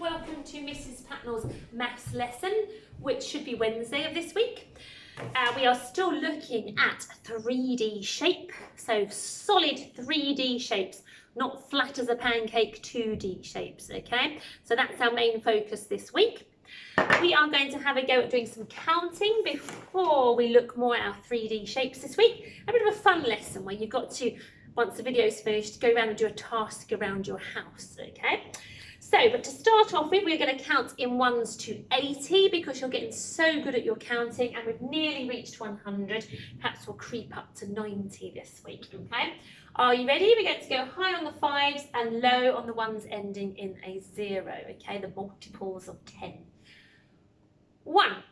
welcome to Mrs. Patnell's maths lesson, which should be Wednesday of this week. We are still looking at 3D shape, so solid 3D shapes, not flat as a pancake 2D shapes, okay? So that's our main focus this week. We are going to have a go at doing some counting before we look more at our 3D shapes this week. A bit of a fun lesson where you've got to, once the video's finished, go around and do a task around your house, okay? So, but to start off with, we're going to count in 1s to 80 because you're getting so good at your counting and we've nearly reached 100. Perhaps we'll creep up to 90 this week, okay? Are you ready? We're going to go high on the 5s and low on the ones ending in a 0, okay? The multiples of 10. 1,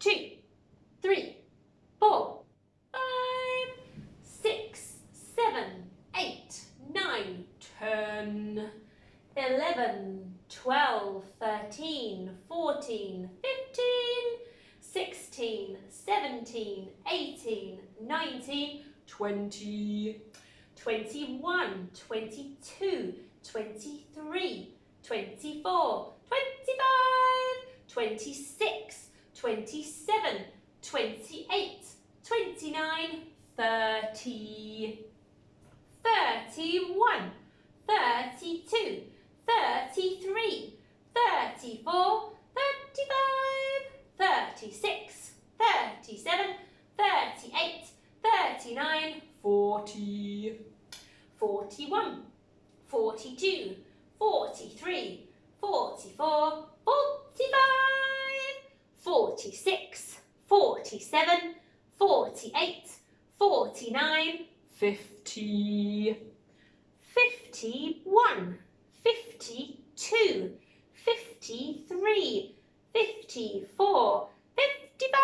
2, 3, 4, 5, 6, 7, 8, 9, 10, 11, 12, 13, 14, 15, 16, 17, 18, 19, 20, 21, 22, 23, 24, 25, 26, 27, 28, 29, 30, 31, 32, 33, 34, 35, 36, 37, 38, 39, 40, 41, 42, 43, 44, 45, 46, 47, 48, 49, 50, 51, 52, 53, 54, 55,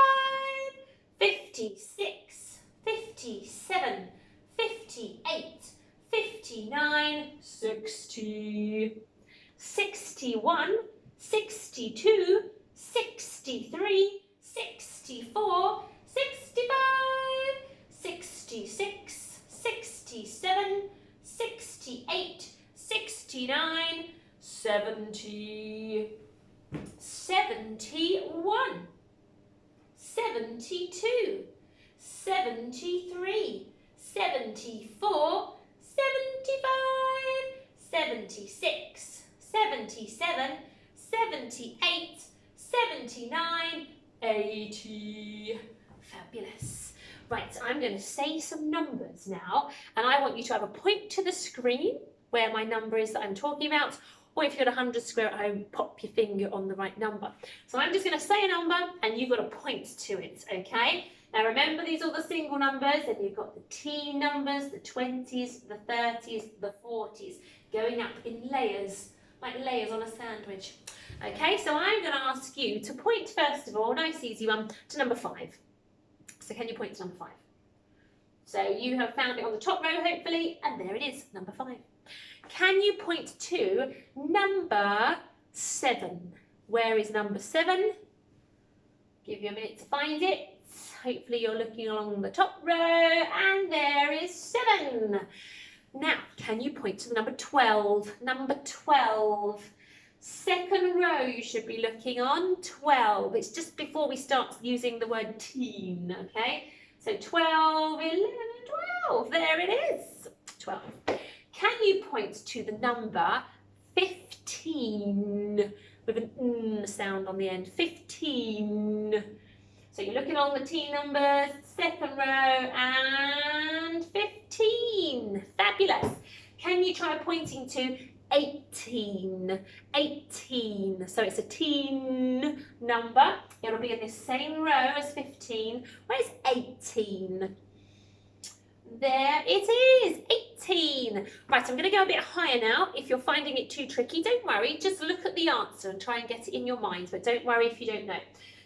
56, 57, 58, 59, 60, 61, 62, 63, 64, 65, 66, 67, 68, 69, 70, 71, 72, 73, 74, 75, 76, 77, 78, 79, 80. Fabulous. Right, so I'm going to say some numbers now, and I want you to have a point to the screen where my number is that I'm talking about, or if you've got 100 square at home, pop your finger on the right number. So I'm just going to say a number, and you've got to point to it, okay? Now remember, these are the single numbers, and you've got the teen numbers, the 20s, the 30s, the 40s, going up in layers, like layers on a sandwich. Okay, so I'm going to ask you to point, first of all, nice easy one, to number 5. So can you point to number 5? So you have found it on the top row, hopefully, and there it is, number 5. Can you point to number 7? Where is number 7? Give you a minute to find it. Hopefully you're looking along the top row, and there is 7. Now, can you point to the number 12? Number 12. Second row you should be looking on, 12. It's just before we start using the word teen, okay? So 12, 11, 12, there it is, 12. Can you point to the number 15 with an n sound on the end, 15. So you're looking along the teen numbers, second row, and 15. Fabulous. Can you try pointing to 18? 18. So it's a teen number. It'll be in this same row as 15. Where's 18? There it is, 18. Right, I'm going to go a bit higher now. If you're finding it too tricky, don't worry. Just look at the answer and try and get it in your mind. But don't worry if you don't know.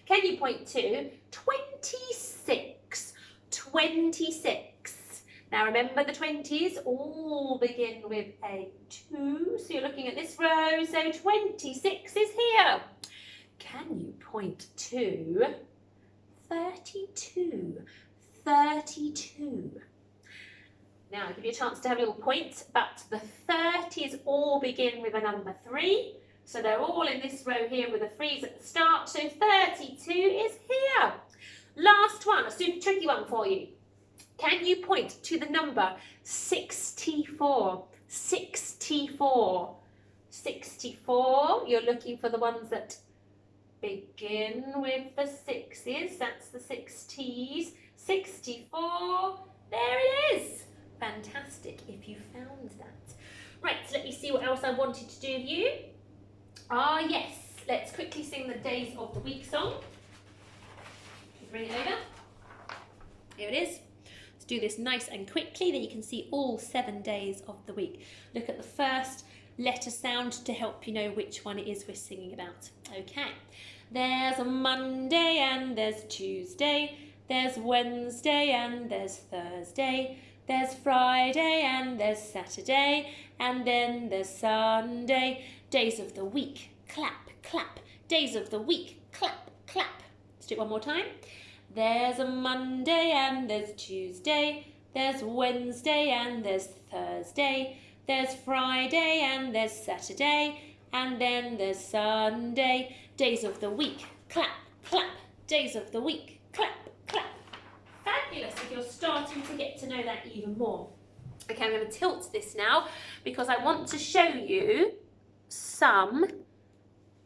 Can you point to 26? 26. Now remember the 20s all begin with a 2. So you're looking at this row. So 26 is here. Can you point to 32? 32. Now, I'll give you a chance to have a little point, but the 30s all begin with a number 3. So they're all in this row here with a freeze at the start. So 32 is here. Last one, a super tricky one for you. Can you point to the number 64? 64. 64. You're looking for the ones that begin with the sixes. That's the 60s. 64. There it is. Fantastic if you found that. Right, let me see what else I wanted to do with you. Ah, yes. Let's quickly sing the Days of the Week song. Bring it over. Here it is. Let's do this nice and quickly, then you can see all 7 days of the week. Look at the first letter sound to help you know which one it is we're singing about. Okay. There's a Monday and there's Tuesday. There's Wednesday and there's Thursday. There's Friday and there's Saturday. And then there's Sunday. Days of the week. Clap, clap. Days of the week. Clap, clap. Let's do it one more time. There's a Monday and there's Tuesday. There's Wednesday and there's Thursday. There's Friday and there's Saturday. And then there's Sunday. Days of the week. Clap, clap. Days of the week. Clap, clap. Fabulous if you're starting to get to know that even more. Okay, I'm going to tilt this now because I want to show you some,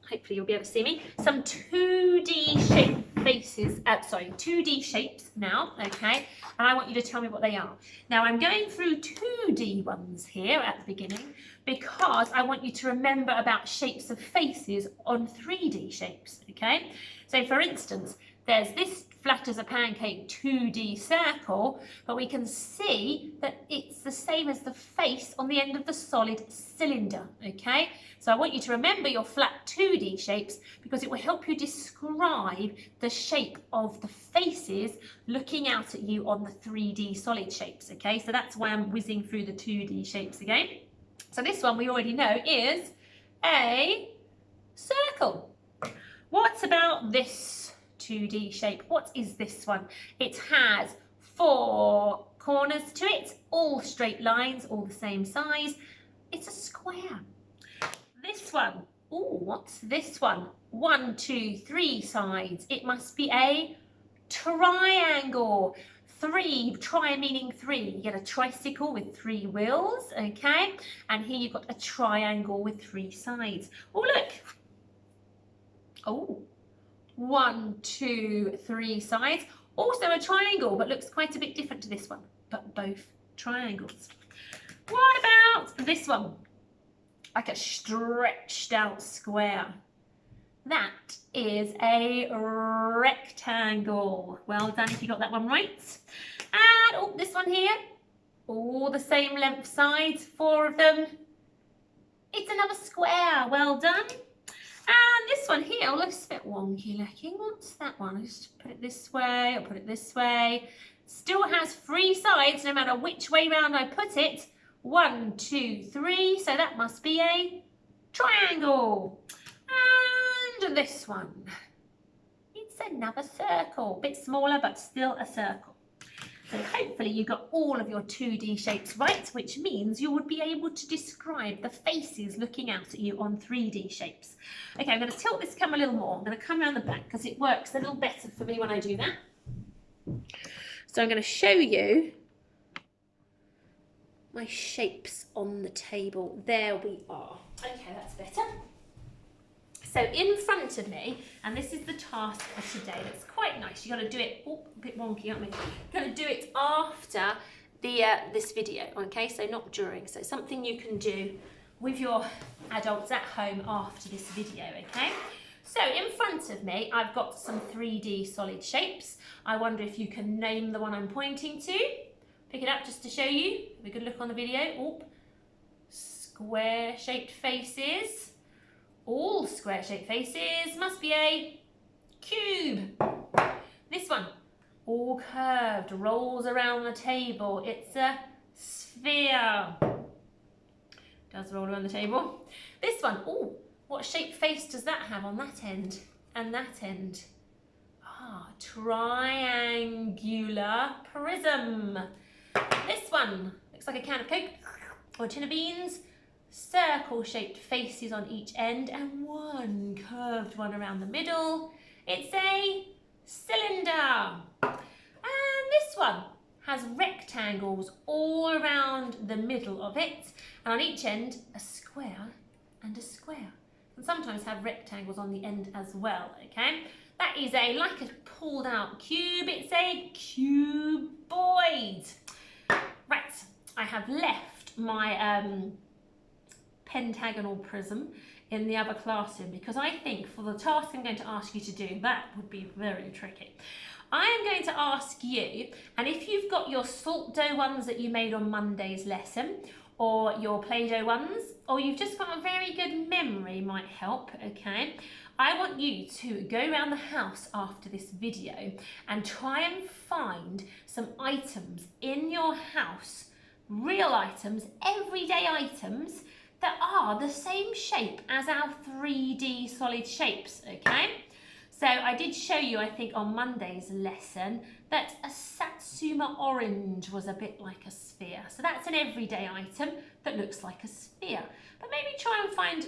hopefully you'll be able to see me, some 2D shape faces, 2D shapes now, okay, and I want you to tell me what they are. Now I'm going through 2D ones here at the beginning because I want you to remember about shapes of faces on 3D shapes, okay. So for instance, there's this flat as a pancake 2D circle, but we can see that it's the same as the face on the end of the solid cylinder, okay? So I want you to remember your flat 2D shapes because it will help you describe the shape of the faces looking out at you on the 3D solid shapes, okay? So that's why I'm whizzing through the 2D shapes again. So this one we already know is a circle. What about this 2D shape? What is this one? It has 4 corners to it, all straight lines, all the same size. It's a square. This one, oh, what's this one? 1, 2, 3 sides. It must be a triangle. 3, tri meaning 3. You get a tricycle with 3 wheels, okay? And here you've got a triangle with 3 sides. Oh, look. Oh. 1, 2, 3 sides. Also a triangle, but looks quite a bit different to this one, but both triangles. What about this one? Like a stretched out square. That is a rectangle. Well done if you got that one right. And oh, this one here, all the same length sides, 4 of them. It's another square. Well done. And this one here looks a bit wonky looking. What's that one? I'll just put it this way, or put it this way. Still has 3 sides no matter which way round I put it. 1, 2, 3. So that must be a triangle. And this one. It's another circle. A bit smaller, but still a circle. So hopefully you got all of your 2D shapes right, which means you would be able to describe the faces looking out at you on 3D shapes. Okay, I'm going to tilt this camera a little more. I'm going to come around the back because it works a little better for me when I do that. So I'm going to show you my shapes on the table. There we are. Okay, that's better. So in front of me, and this is the task for today, that's quite nice. You've got to do it, oh, a bit wonky, aren't we? You've got to do it after the this video, okay? So not during. So something you can do with your adults at home after this video, okay? So in front of me, I've got some 3D solid shapes. I wonder if you can name the one I'm pointing to. Pick it up just to show you. Have a good look on the video. Oh, square-shaped faces. All square-shaped faces must be a cube. This one, all curved, rolls around the table. It's a sphere. Does roll around the table. This one, oh, what shaped face does that have on that end and that end? Ah, triangular prism. This one looks like a can of Coke or a tin of beans. circle shaped faces on each end and one curved one around the middle. It's a cylinder. And this one has rectangles all around the middle of it, and on each end a square and a square. And sometimes have rectangles on the end as well, okay? That is like a pulled out cube. It's a cuboid. Right, I have left my pentagonal prism in the other classroom because I think for the task I'm going to ask you to do, that would be very tricky. I am going to ask you, and if you've got your salt dough ones that you made on Monday's lesson, or your Play-Doh ones, or you've just got a very good memory, might help, okay? I want you to go around the house after this video and try and find some items in your house, real items, everyday items, that are the same shape as our 3D solid shapes, okay? So I did show you, I think, on Monday's lesson that a Satsuma orange was a bit like a sphere. So that's an everyday item that looks like a sphere. But maybe try and find,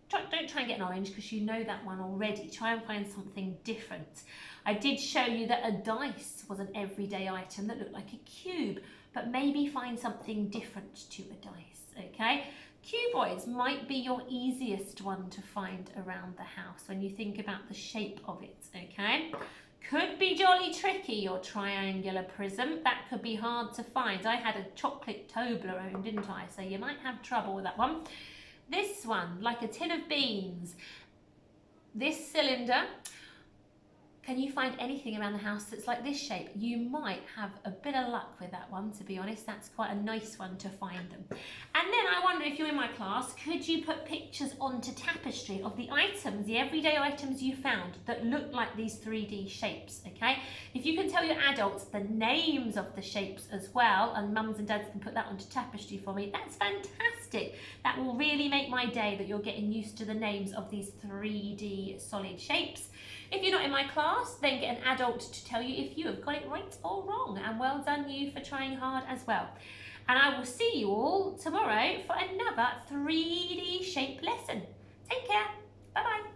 don't try and get an orange because you know that one already. Try and find something different. I did show you that a dice was an everyday item that looked like a cube, but maybe find something different to a dice, okay? Cuboids might be your easiest one to find around the house when you think about the shape of it, okay? Could be jolly tricky, your triangular prism. That could be hard to find. I had a chocolate Toblerone, didn't I? So you might have trouble with that one. This one, like a tin of beans. This cylinder. Can you find anything around the house that's like this shape? You might have a bit of luck with that one, to be honest. That's quite a nice one to find them. And then I wonder if you're in my class, could you put pictures onto tapestry of the items, the everyday items you found that look like these 3D shapes, okay? If you can tell your adults the names of the shapes as well, and mums and dads can put that onto tapestry for me, that's fantastic. That will really make my day that you're getting used to the names of these 3D solid shapes. If you're not in my class, then get an adult to tell you if you have got it right or wrong. And well done you for trying hard as well. And I will see you all tomorrow for another 3D shape lesson. Take care. Bye-bye.